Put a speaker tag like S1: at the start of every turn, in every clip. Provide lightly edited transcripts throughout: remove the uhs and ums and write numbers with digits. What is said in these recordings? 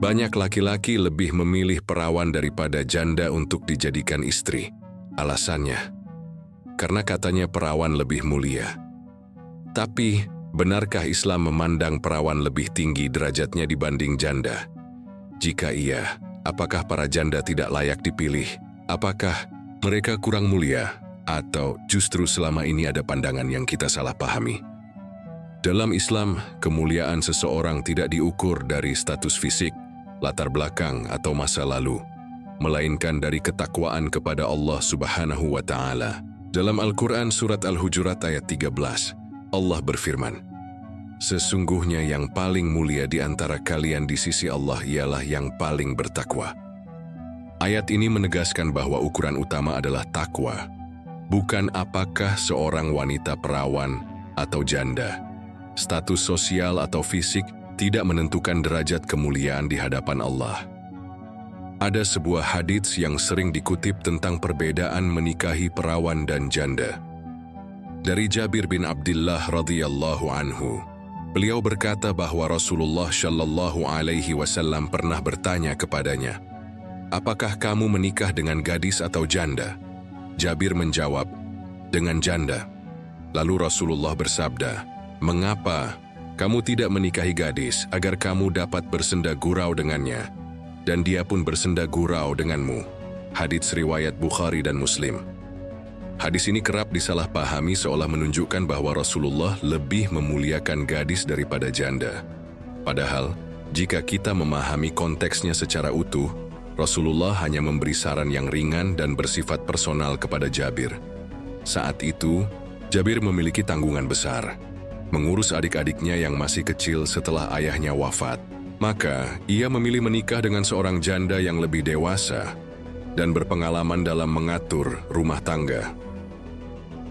S1: Banyak laki-laki lebih memilih perawan daripada janda untuk dijadikan istri. Alasannya, karena katanya perawan lebih mulia. Tapi, benarkah Islam memandang perawan lebih tinggi derajatnya dibanding janda? Jika iya, apakah para janda tidak layak dipilih? Apakah mereka kurang mulia? Atau justru selama ini ada pandangan yang kita salah pahami? Dalam Islam, kemuliaan seseorang tidak diukur dari status fisik, latar belakang atau masa lalu, melainkan dari ketakwaan kepada Allah Subhanahu wa Ta'ala. Dalam Al-Quran Surat Al-Hujurat ayat 13, Allah berfirman, "Sesungguhnya yang paling mulia di antara kalian di sisi Allah ialah yang paling bertakwa." Ayat ini menegaskan bahwa ukuran utama adalah takwa, bukan apakah seorang wanita perawan atau janda. Status sosial atau fisik tidak menentukan derajat kemuliaan di hadapan Allah. Ada sebuah hadits yang sering dikutip tentang perbedaan menikahi perawan dan janda. Dari Jabir bin Abdullah radhiyallahu anhu, beliau berkata bahwa Rasulullah shallallahu alaihi wasallam pernah bertanya kepadanya, "Apakah kamu menikah dengan gadis atau janda?" Jabir menjawab, "Dengan janda." Lalu Rasulullah bersabda, "Mengapa kamu tidak menikahi gadis agar kamu dapat bersenda gurau dengannya, dan dia pun bersenda gurau denganmu?" Hadits riwayat Bukhari dan Muslim. Hadis ini kerap disalahpahami seolah menunjukkan bahwa Rasulullah lebih memuliakan gadis daripada janda. Padahal, jika kita memahami konteksnya secara utuh, Rasulullah hanya memberi saran yang ringan dan bersifat personal kepada Jabir. Saat itu, Jabir memiliki tanggungan besar, mengurus adik-adiknya yang masih kecil setelah ayahnya wafat. Maka, ia memilih menikah dengan seorang janda yang lebih dewasa dan berpengalaman dalam mengatur rumah tangga.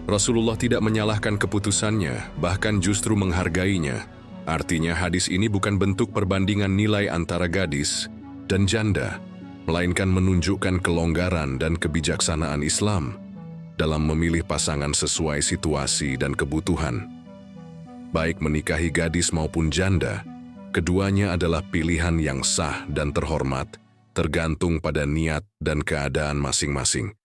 S1: Rasulullah tidak menyalahkan keputusannya, bahkan justru menghargainya. Artinya, hadis ini bukan bentuk perbandingan nilai antara gadis dan janda, melainkan menunjukkan kelonggaran dan kebijaksanaan Islam dalam memilih pasangan sesuai situasi dan kebutuhan. Baik menikahi gadis maupun janda, keduanya adalah pilihan yang sah dan terhormat, tergantung pada niat dan keadaan masing-masing.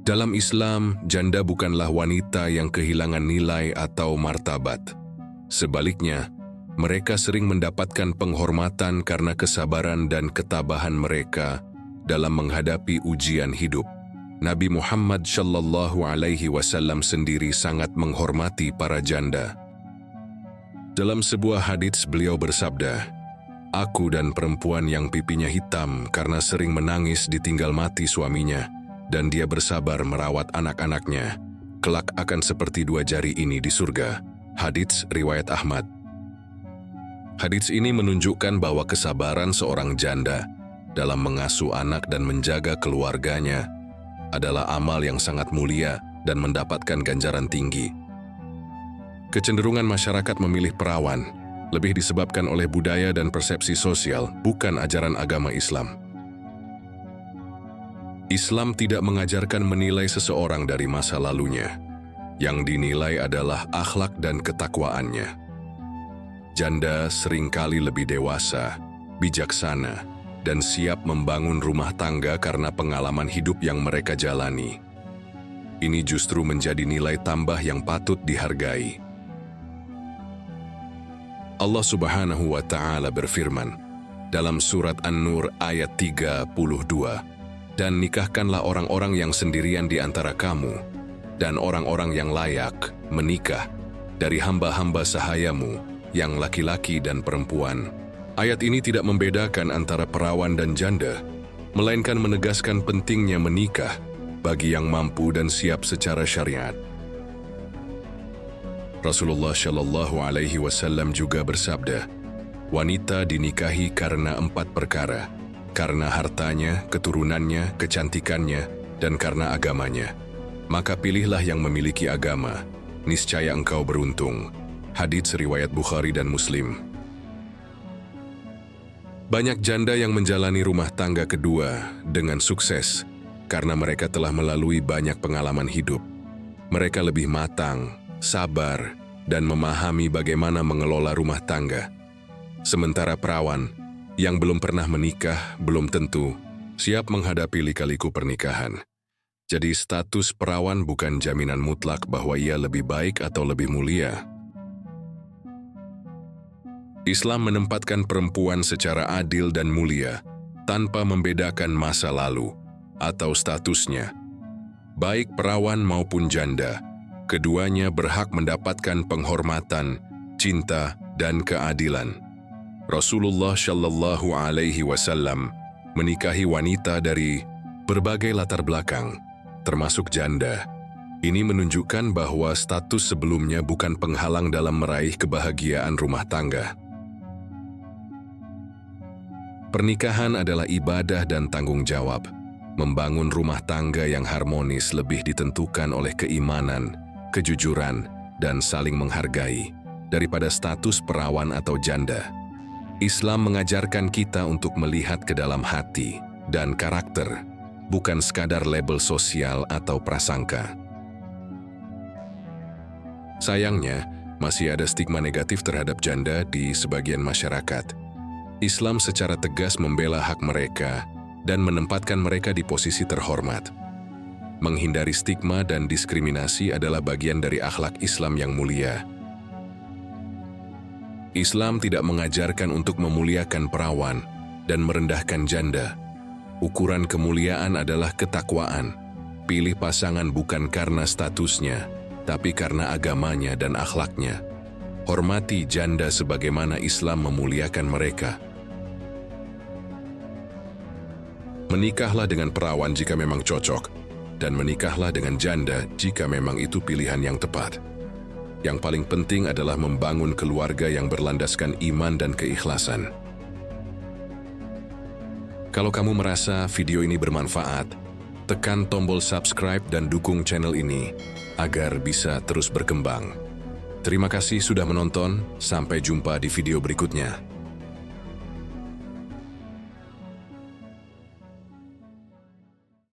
S1: Dalam Islam, janda bukanlah wanita yang kehilangan nilai atau martabat. Sebaliknya, mereka sering mendapatkan penghormatan karena kesabaran dan ketabahan mereka dalam menghadapi ujian hidup. Nabi Muhammad Shallallahu Alaihi Wasallam sendiri sangat menghormati para janda. Dalam sebuah hadits beliau bersabda, "Aku dan perempuan yang pipinya hitam karena sering menangis ditinggal mati suaminya, dan dia bersabar merawat anak-anaknya, kelak akan seperti dua jari ini di surga." Hadits riwayat Ahmad. Hadits ini menunjukkan bahwa kesabaran seorang janda dalam mengasuh anak dan menjaga keluarganya adalah amal yang sangat mulia dan mendapatkan ganjaran tinggi. Kecenderungan masyarakat memilih perawan lebih disebabkan oleh budaya dan persepsi sosial, bukan ajaran agama Islam. Islam tidak mengajarkan menilai seseorang dari masa lalunya. Yang dinilai adalah akhlak dan ketakwaannya. Janda seringkali lebih dewasa, bijaksana, dan siap membangun rumah tangga karena pengalaman hidup yang mereka jalani. Ini justru menjadi nilai tambah yang patut dihargai. Allah Subhanahu wa Ta'ala berfirman dalam surat An-Nur ayat 32, "Dan nikahkanlah orang-orang yang sendirian di antara kamu dan orang-orang yang layak menikah dari hamba-hamba sahayamu yang laki-laki dan perempuan." Ayat ini tidak membedakan antara perawan dan janda, melainkan menegaskan pentingnya menikah bagi yang mampu dan siap secara syariat. Rasulullah Shallallahu Alaihi Wasallam juga bersabda, "Wanita dinikahi karena 4 perkara, karena hartanya, keturunannya, kecantikannya, dan karena agamanya. Maka pilihlah yang memiliki agama, niscaya engkau beruntung." Hadits riwayat Bukhari dan Muslim. Banyak janda yang menjalani rumah tangga kedua dengan sukses karena mereka telah melalui banyak pengalaman hidup. Mereka lebih matang, sabar, dan memahami bagaimana mengelola rumah tangga. Sementara perawan Yang belum pernah menikah belum tentu siap menghadapi lika-liku pernikahan. Jadi status perawan bukan jaminan mutlak bahwa ia lebih baik atau lebih mulia. Islam menempatkan perempuan secara adil dan mulia, tanpa membedakan masa lalu atau statusnya. Baik perawan maupun janda, keduanya berhak mendapatkan penghormatan, cinta, dan keadilan. Rasulullah Shallallahu Alaihi Wasallam menikahi wanita dari berbagai latar belakang, termasuk janda. Ini menunjukkan bahwa status sebelumnya bukan penghalang dalam meraih kebahagiaan rumah tangga. Pernikahan adalah ibadah dan tanggung jawab. Membangun rumah tangga yang harmonis lebih ditentukan oleh keimanan, kejujuran, dan saling menghargai daripada status perawan atau janda. Islam mengajarkan kita untuk melihat ke dalam hati dan karakter, bukan sekadar label sosial atau prasangka. Sayangnya, masih ada stigma negatif terhadap janda di sebagian masyarakat. Islam secara tegas membela hak mereka dan menempatkan mereka di posisi terhormat. Menghindari stigma dan diskriminasi adalah bagian dari akhlak Islam yang mulia. Islam tidak mengajarkan untuk memuliakan perawan dan merendahkan janda. Ukuran kemuliaan adalah ketakwaan. Pilih pasangan bukan karena statusnya, tapi karena agamanya dan akhlaknya. Hormati janda sebagaimana Islam memuliakan mereka. Menikahlah dengan perawan jika memang cocok, dan menikahlah dengan janda jika memang itu pilihan yang tepat. Yang paling penting adalah membangun keluarga yang berlandaskan iman dan keikhlasan. Kalau kamu merasa video ini bermanfaat, tekan tombol subscribe dan dukung channel ini agar bisa terus berkembang. Terima kasih sudah menonton, sampai jumpa di video berikutnya.